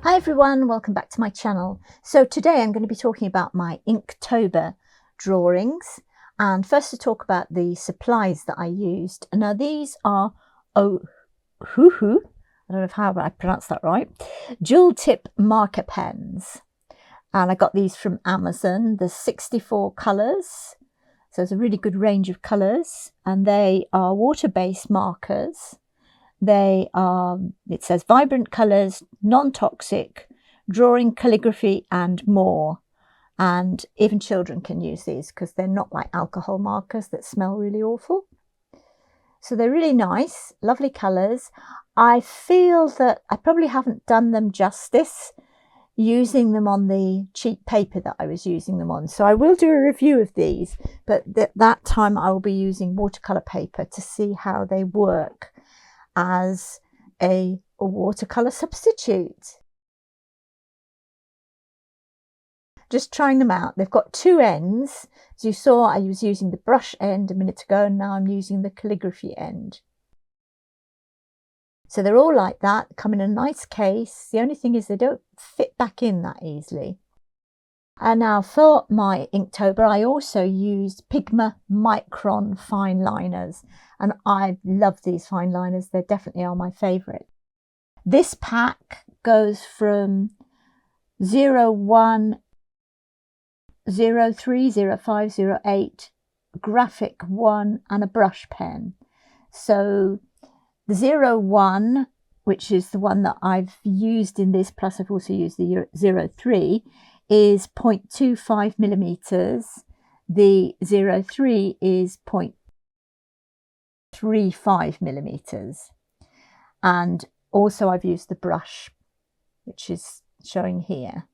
Hi everyone, welcome back to my channel. So today I'm going to be talking about my Inktober drawings, and first to talk about the supplies that I used. Now these are I don't know how I pronounced that right, jewel tip marker pens, and I got these from Amazon. There's 64 colours, so it's a really good range of colours, and they are water-based markers. They are, it says vibrant colours, non-toxic, drawing, calligraphy and more. And even children can use these because they're not like alcohol markers that smell really awful. So they're really nice, lovely colours. I feel that I probably haven't done them justice using them on the cheap paper that I was using them on. So I will do a review of these, but that time I will be using watercolour paper to see how they work as a watercolour substitute. Just trying them out. They've got two ends. As you saw, I was using the brush end a minute ago, and now I'm using the calligraphy end. So they're all like that, come in a nice case. The only thing is they don't fit back in that easily. And now for my Inktober, I also used Pigma Micron fine liners, and I love these fine liners. They definitely are my favourite. This pack goes from 01, 03, 05, 08, graphic 1 and a brush pen. So the 01, which is the one that I've used in this, plus I've also used the 03, is 0.25 millimeters. The 03 is 0.35 millimeters. And also I've used the brush, which is showing here,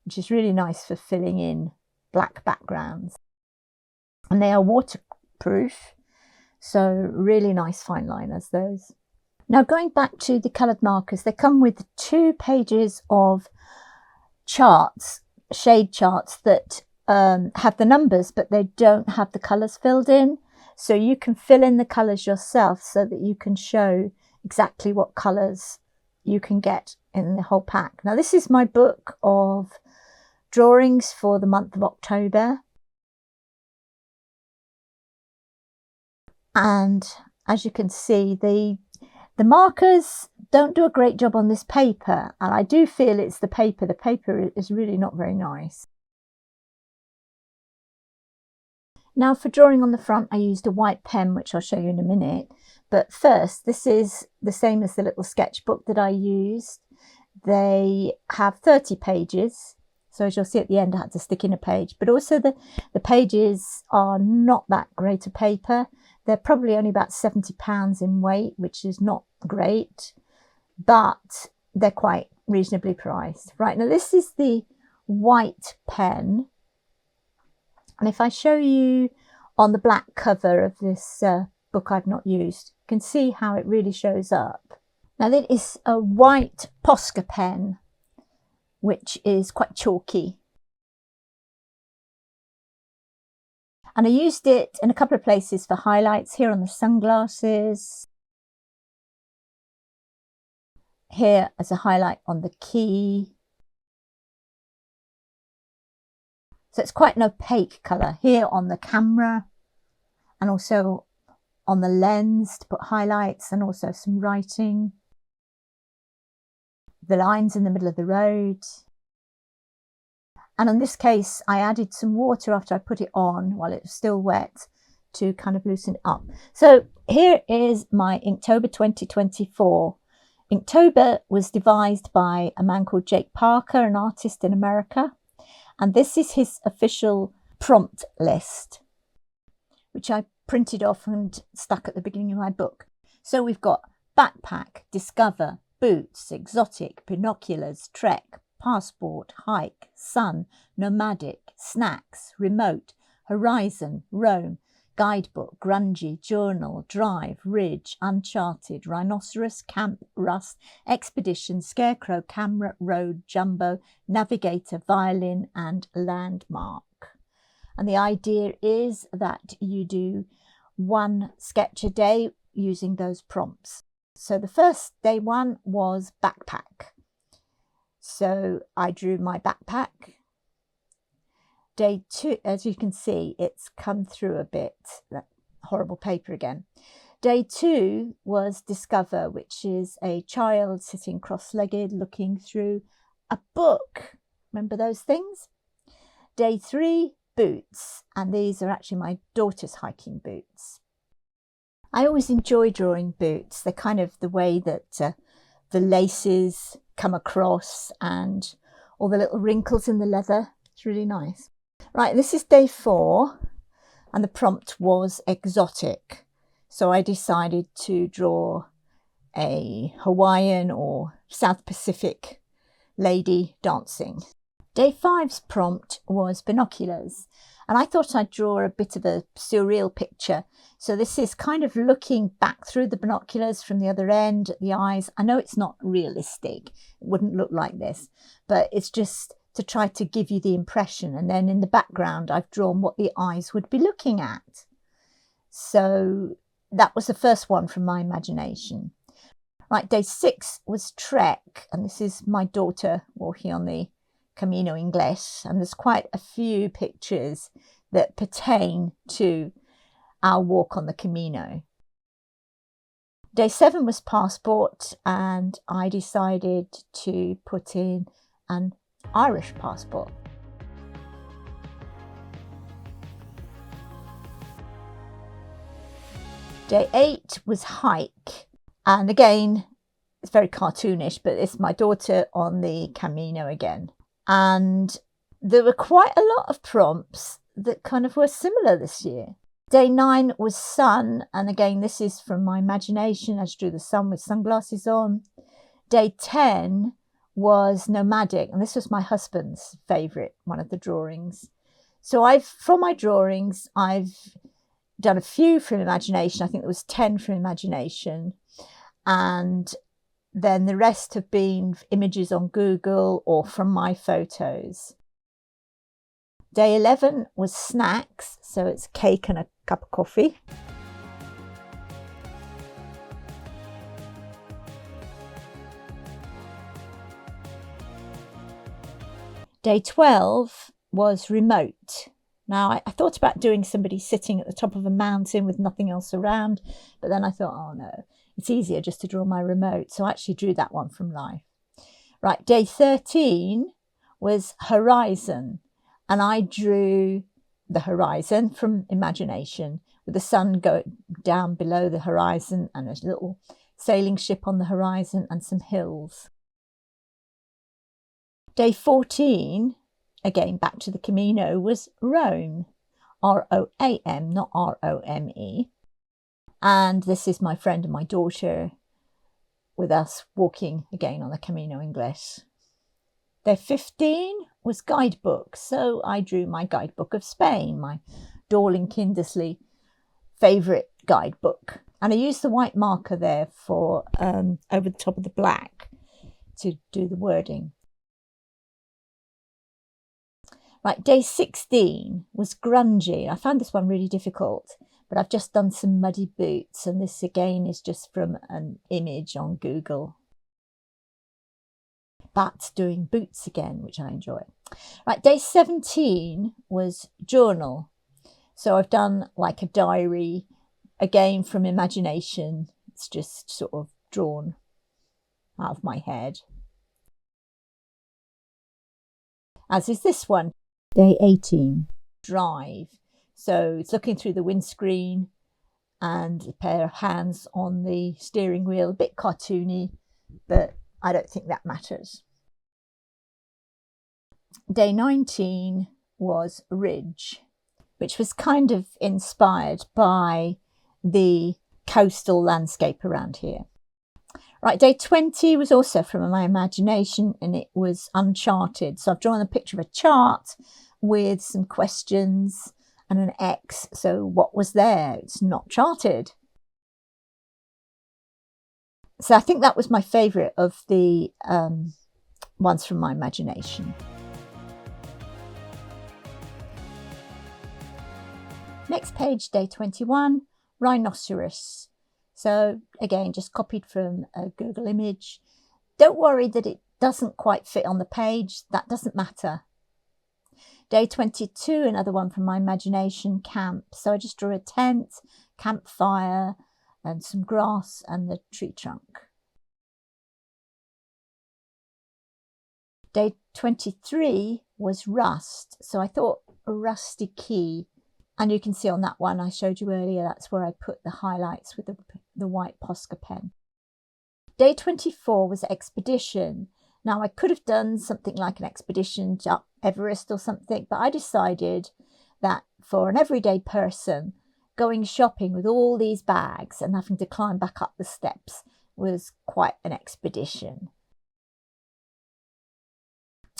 which is really nice for filling in black backgrounds. And they are waterproof, so really nice fine liners, those. Now going back to the coloured markers, they come with 2 pages of charts, shade charts that have the numbers, but they don't have the colours filled in. So you can fill in the colours yourself so that you can show exactly what colours you can get in the whole pack. Now this is my book of drawings for the month of October. And as you can see, the markers don't do a great job on this paper, and I do feel it's the paper. The paper is really not very nice. Now for drawing on the front, I used a white pen, which I'll show you in a minute. But first, this is the same as the little sketchbook that I used. They have 30 pages. So as you'll see at the end, I had to stick in a page. But also the pages are not that great a paper. They're probably only about 70 pounds in weight, which is not great, but they're quite reasonably priced. Right, now this is the white pen. And if I show you on the black cover of this book I've not used, you can see how it really shows up. Now that is a white Posca pen, which is quite chalky. And I used it in a couple of places for highlights, here on the sunglasses, here as a highlight on the key. So it's quite an opaque colour, here on the camera and also on the lens to put highlights and also some writing. The lines in the middle of the road. And in this case, I added some water after I put it on while it was still wet to kind of loosen it up. So here is my Inktober 2024. Inktober was devised by a man called Jake Parker, an artist in America. And this is his official prompt list, which I printed off and stuck at the beginning of my book. So we've got backpack, discover, boots, exotic, binoculars, trek, passport, hike, sun, nomadic, snacks, remote, horizon, roam, guidebook, grungy, journal, drive, ridge, uncharted, rhinoceros, camp, rust, expedition, scarecrow, camera, road, jumbo, navigator, violin and landmark. And the idea is that you do 1 sketch a day using those prompts. So the first day one was backpack. So I drew my backpack. Day 2, as you can see, it's come through a bit, that horrible paper again. Day 2 was Discover, which is a child sitting cross-legged looking through a book. Remember those things? Day 3, Boots, and these are actually my daughter's hiking boots. I always enjoy drawing boots. They're kind of the way that the laces come across and all the little wrinkles in the leather. It's really nice. Right, this is day 4 and the prompt was exotic. So I decided to draw a Hawaiian or South Pacific lady dancing. Day 5's prompt was binoculars, and I thought I'd draw a bit of a surreal picture. So this is kind of looking back through the binoculars from the other end at the eyes. I know it's not realistic, it wouldn't look like this, but it's just to try to give you the impression. And then in the background, I've drawn what the eyes would be looking at. So that was the first one from my imagination. Right, day 6 was Trek, and this is my daughter walking on the Camino Inglés, and there's quite a few pictures that pertain to our walk on the Camino. Day 7 was Passport, and I decided to put in an Irish passport. Day 8 was Hike, and again, it's very cartoonish, but it's my daughter on the Camino again. And there were quite a lot of prompts that kind of were similar this year. Day 9 was Sun, and again, this is from my imagination. I drew the sun with sunglasses on. Day 10 was Nomadic, and this was my husband's favourite, one of the drawings. So from my drawings, I've done a few from imagination. I think there was 10 from imagination, and then the rest have been images on Google or from my photos. Day 11 was Snacks, so it's cake and a cup of coffee. Day 12 was Remote. Now, I thought about doing somebody sitting at the top of a mountain with nothing else around, but then I thought, oh no, it's easier just to draw my remote. So I actually drew that one from life. Right, day 13 was Horizon, and I drew the horizon from imagination with the sun going down below the horizon and a little sailing ship on the horizon and some hills. Day 14, again back to the Camino, was Rome, R-O-A-M, not R-O-M-E. And this is my friend and my daughter with us walking again on the Camino Inglés. Day 15 was Guidebook, so I drew my Guidebook of Spain, my Dorling Kindersley favourite guidebook. And I used the white marker there for over the top of the black to do the wording. Right, day 16 was Grungy. I found this one really difficult, but I've just done some muddy boots, and this again is just from an image on Google. But doing boots again, which I enjoy. Right, day 17 was Journal. So I've done like a diary, again from imagination. It's just sort of drawn out of my head. As is this one. Day 18, Drive. So it's looking through the windscreen and a pair of hands on the steering wheel, a bit cartoony, but I don't think that matters. Day 19 was Ridge, which was kind of inspired by the coastal landscape around here. Right, day 20 was also from my imagination, and it was Uncharted. So I've drawn a picture of a chart with some questions and an X. So what was there? It's not charted. So I think that was my favourite of the ones from my imagination. Next page, day 21, Rhinoceros. So again, just copied from a Google image. Don't worry that it doesn't quite fit on the page, that doesn't matter. Day 22, another one from my imagination, camp. So I just drew a tent, campfire, and some grass and the tree trunk. Day 23 was rust. So I thought a rusty key. And you can see on that one I showed you earlier, that's where I put the highlights with the white Posca pen. Day 24 was expedition. Now I could have done something like an expedition to up Everest or something, but I decided that for an everyday person, going shopping with all these bags and having to climb back up the steps was quite an expedition.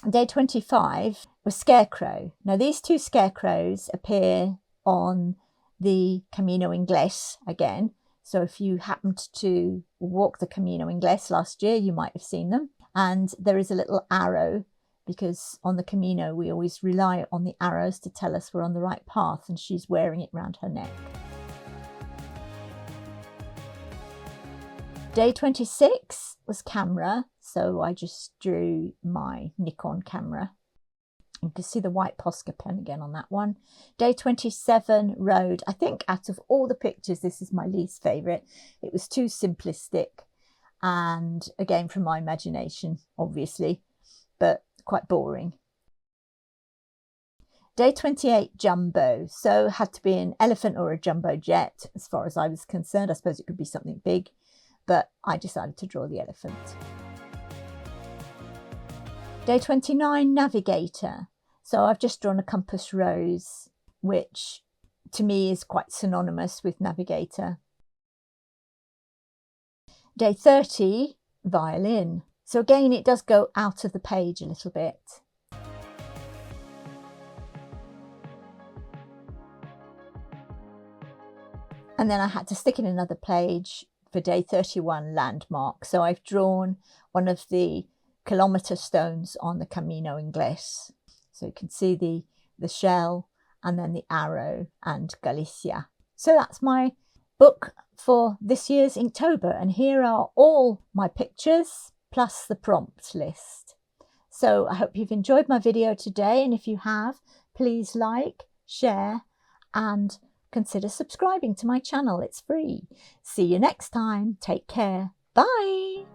Day 25 was scarecrow. Now these two scarecrows appear on the Camino Inglés again. So if you happened to walk the Camino Inglés last year, you might have seen them. And there is a little arrow, because on the Camino we always rely on the arrows to tell us we're on the right path, and she's wearing it around her neck. Day 26 was camera, so I just drew my Nikon camera. You can see the white Posca pen again on that one. Day 27, road. I think out of all the pictures, this is my least favourite. It was too simplistic, and again from my imagination, obviously, but quite boring. Day 28, jumbo. So had to be an elephant or a jumbo jet as far as I was concerned. I suppose it could be something big, but I decided to draw the elephant. Day 29, navigator. So I've just drawn a compass rose, which to me is quite synonymous with navigator. Day 30, violin. So again, it does go out of the page a little bit. And then I had to stick in another page for day 31, landmark. So I've drawn one of the kilometre stones on the Camino Inglés. So you can see the shell and then the arrow and Galicia. So that's my book for this year's Inktober, and here are all my pictures plus the prompt list. So I hope you've enjoyed my video today, and if you have, please like, share and consider subscribing to my channel. It's free. See you next time. Take care. Bye.